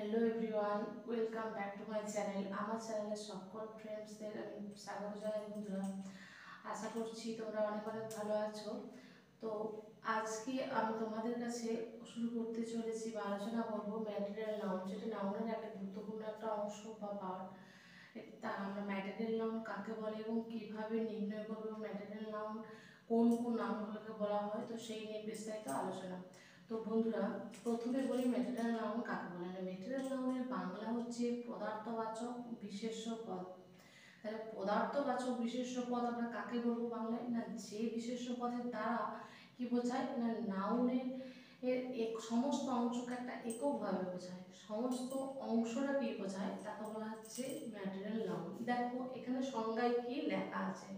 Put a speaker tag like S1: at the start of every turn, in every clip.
S1: Hello everyone, welcome back to my channel. আমার চ্যানেলের সকল ফ্রেন্ডসদের আমি স্বাগত জানাই। বন্ধুরা, আশা করছি তোমরা অনেক অনেক ভালো আছো। তো আজকে আমি তোমাদের কাছে শুরু করতে চলেছি বা আলোচনা করবো ম্যাটেরিয়াল নাউন, যেটা নাউনের একটা গুরুত্বপূর্ণ একটা অংশ বা পার্ট। তা আমরা ম্যাটেরিয়াল নাউন কাকে বলে এবং কিভাবে নির্ণয় করবো, ম্যাটেরিয়াল নাউন কোন কোন নাউনগুলোকে বলা হয়, তো সেই নিয়ে বিস্তারিত আলোচনা। তো বন্ধুরা, প্রথমে বলি ম্যাটেরিয়াল নাউন কাকে বলে। না, ম্যাটেরিয়াল নাউনের বাংলা হচ্ছে পদার্থবাচক বিশেষ্য পদ। তাহলে পদার্থবাচক বিশেষ্য পদ আমরা কাকে বলবো বাংলায়? না, যে বিশেষ্য পদের দ্বারা কি বোঝায় না, নাউনের এক সমস্ত অংশকে একটা এককভাবে বোঝায়, সমস্ত অংশটা কি বোঝায় তাকে বলা হচ্ছে ম্যাটেরিয়াল নাউন। দেখো এখানে সংজ্ঞায় কি লেখা আছে।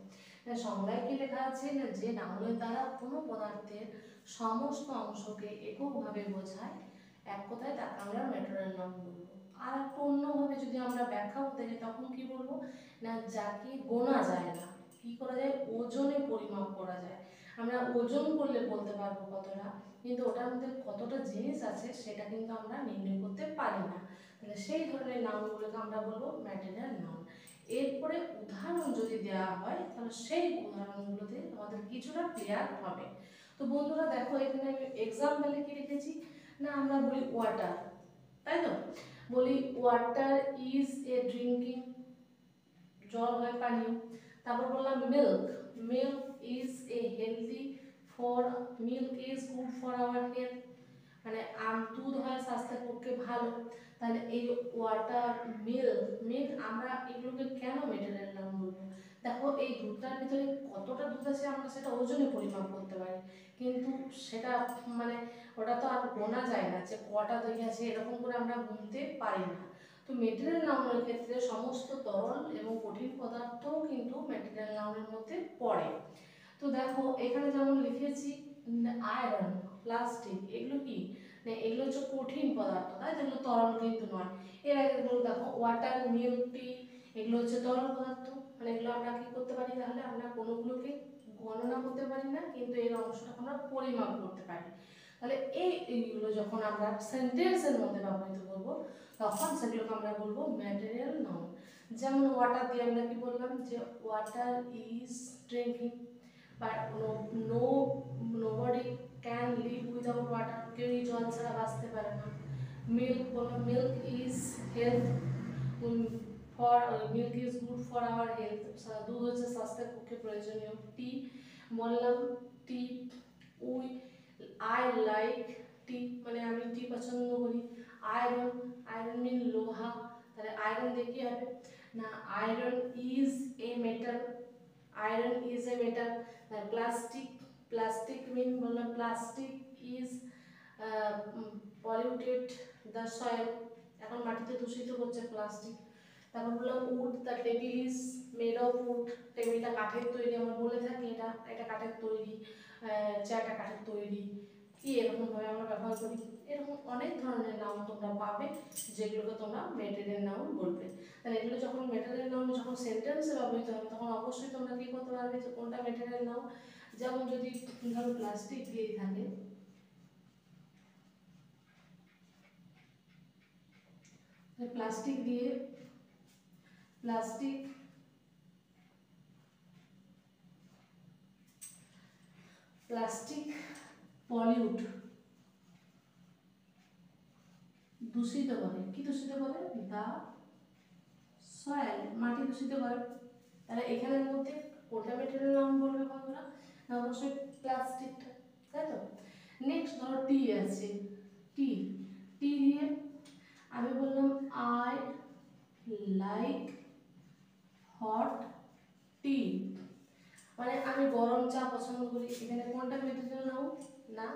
S1: সংজ্ঞায় কি লেখা আছে না, যে নাউনের দ্বারা কোনো পদার্থের সমস্ত অংশকে এককভাবে বোঝায়, এক কথায় তাকে আমরা ম্যাটেরিয়াল নাউন বলবো। আর একটু অন্যভাবে যদি আমরা ব্যাখ্যা করতে যাই তখন কি বলবো না, যাকে গোনা যায় না, কি করা যায়, ওজনে পরিমাপ করা যায়। আমরা ওজন করলে বলতে পারবো কতটা, কিন্তু ওটার মধ্যে কতটা জিনিস আছে সেটা কিন্তু আমরা নির্ণয় করতে পারি না। তাহলে সেই ধরনের নাউনগুলোকে আমরা বলবো ম্যাটেরিয়াল নাউন। এরপরে উদাহরণ যদি দেওয়া হয় তাহলে সেই উদাহরণগুলোতে আমাদের কিছুটা ক্লিয়ার হবে। তো বন্ধুরা দেখো, এখানে আমি এক্সাম্পলে কি লিখেছি না, আমরা বলি ওয়াটার, তাই তো, বলি ওয়াটার ইজ এ ড্রিঙ্কিং, জল হয় পানীয়। তারপর বললাম milk, milk is a healthy for, milk is good for our health, মানে দুধ হয় স্বাস্থ্যের পক্ষে ভালো। তাহলে এই ওয়াটার, মিল্ক, মিল্ক আমরা এগুলোকে কেন ম্যাটেরিয়াল নাউন বলবো? দেখো এই দুধটার ভিতরে কতটা দুধ আছে আমরা সেটা ওজনে পরিমাপ করতে পারি, কিন্তু সেটা মানে ওটা তো আর গোনা যায় না যে কটা দই আছে, এরকম করে আমরা গুনতে পারি না। তো ম্যাটেরিয়াল নাউনের ক্ষেত্রে সমস্ত তরল এবং কঠিন পদার্থও কিন্তু ম্যাটেরিয়াল নাউনের মধ্যে পড়ে। তো দেখো এখানে যেমন লিখেছি আয়রন, প্লাস্টিক, এগুলো কি না, এগুলো হচ্ছে কঠিন পদার্থ, তাই যেগুলো তরল কিন্তু নয়। এর আগে দেখো ওয়াটার, মিল্ক, টি, এগুলো হচ্ছে তরল পদার্থ, মানে এগুলো আমরা কি করতে পারি, তাহলে আমরা কোনোগুলোকে গণনা করতে পারি না, কিন্তু এর অংশটা আমরা পরিমাপ করতে পারি। তাহলে এইগুলো যখন আমরা সেন্টেন্সের মধ্যে ব্যবহৃত করব তখন সেগুলোকে আমরা বলবো ম্যাটেরিয়াল নাউন। যেমন ওয়াটার দিয়ে আমরা কি বললাম যে water is drinking, but nobody can live without water, কেউই জল ছাড়া বাঁচতে পারে না। মিল্ক বললাম, milk is health for, milk is good for our health, দুধ হচ্ছে স্বাস্থ্যের পক্ষে প্রয়োজনীয়। টি বললাম, টি উই, আই লাইক টি, মানে আমি টি পছন্দ করি। আয়রন, আয়রন মিন লোহা, তাহলে আয়রন দিয়ে কি হবে না, iron is a metal, iron is a metal. Plastic, plastic mean বললাম, plastic is polluted the soil, এখন মাটিতে দূষিত করছে প্লাস্টিক। তারপর বললাম wood, the table is made of wood, টেবিলটা কাঠের তৈরি, আমরা বলে থাকি এটা এটা কাঠের তৈরি, চেয়ারটা কাঠের তৈরি, কি এরকম ভাবে আমরা ব্যবহার করি। এরকম অনেক ধরনের নাউন তোমরা পাবে যেগুলোকে তোমরা ম্যাটেরিয়াল নাউন বলবে। তাহলে এগুলো যখন ম্যাটেরিয়াল নাউন যখন সেন্টেন্সে ব্যবহৃত হবে তখন অবশ্যই তোমরা কি করতে পারবে যে কোনটা ম্যাটেরিয়াল নাউন। যেমন যদি ধরো প্লাস্টিক দিয়ে থাকে, প্লাস্টিক দিয়ে, প্লাস্টিক প্লাস্টিক পলিউট, দূষিত করে, কি দূষিত করে, দা সয়েল, মাটি দূষিত করে। তাহলে এখানের মধ্যে কোনটা ম্যাটেরিয়াল নাউন বলবে বন্ধুরা? না অবশ্যই প্লাস্টিকটা, তাই তো। নেক্সট ধরো টি আছে, টি, টি দিয়ে আমি বললাম আই লাইক হট টি, মানে আমি গরম চা পছন্দ করি। এখানে কোনটা ম্যাটেরিয়াল নাউন না,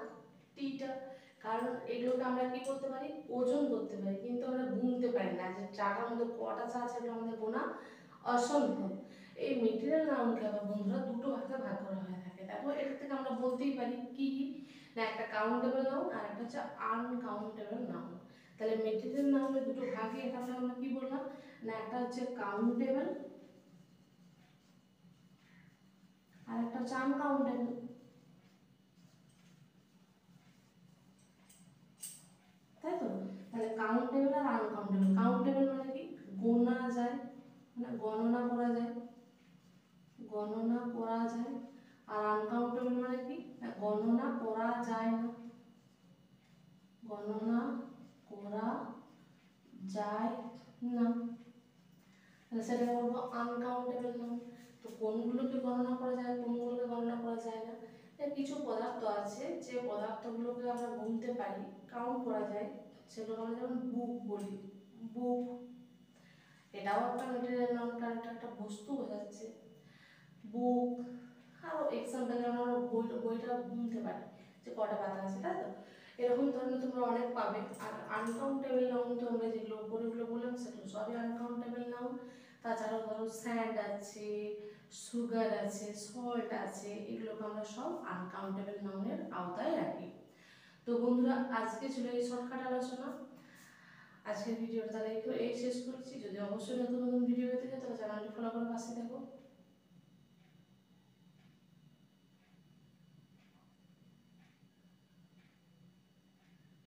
S1: টিটা, কারণ এগুলোকে আমরা কি করতে পারি, ওজন করতে পারি, কিন্তু আমরা গুনতে পারি না যে চাটার মধ্যে কটা চা আছে এগুলো আমাদের গোনা অসম্ভব। এই ম্যাটেরিয়াল নাউনকে আবার বন্ধুরা দুটো ভাগে ভাগ করা হয়ে থাকে। দেখো এটা থেকে আমরা বলতেই পারি কি কি না, একটা কাউন্টেবল নাউন আর একটা হচ্ছে আনকাউন্টেবল নাউন। তাহলে ম্যাটেরিয়াল নাউনের দুটো ভাগে এটা আমরা কি বললাম না, একটা হচ্ছে কাউন্টেবল আর একটা হচ্ছে আনকাউন্টেবল। তাই তো, তাহলে কাউন্টেবল আর গণনা করা যায়, গণনা করা যায়। আর আনকাউন্টেবল মানে কি, গণনা করা যায় না, গণনা করা যায় না, সেটা বলবো আনকাউন্টেবল নাউন। তো কোনগুলোকে গণনা করা যায়, কোনগুলোকে গণনা করা যায় না, কিছু পদার্থ আছে যে পদার্থগুলোকে আমরা গুনতে পারি, কাউন্ট করা যায়, সেগুলো আমরা যেমন বুক বলি, বুক, এটাও একটা মেটেরিয়াল নাউন, কারণ এটা একটা বস্তু বোঝাচ্ছে, বুক। আরও এক্সাম্পল আমরা বইটা গুনতে পারি যে কটা পাতা আছে, তাই তো? এরকম ধরনের তোমরা অনেক পাবে। আর আনকাউন্টেবল নাউন তো আমরা যেগুলো উপরেগুলো বললাম সেগুলো সবই আনকাউন্টেবল নাউন। তাছাড়াও ধরো স্যান্ড আছে, সুগার আছে, সল্ট আছে, এগুলোকে আমরা সব আনকাউন্টেবল নাউনের আওতায় রাখি। তো বন্ধুরা, আজকে ছিল এই শর্টকাট আলোচনা। আজকের ভিডিওটা তাহলে একটু এই শেষ করছি। যদি অবশ্যই নতুন নতুন ভিডিও পেতে চাও তাহলে চ্যানেলটি ফলো করে পাশে থাকো।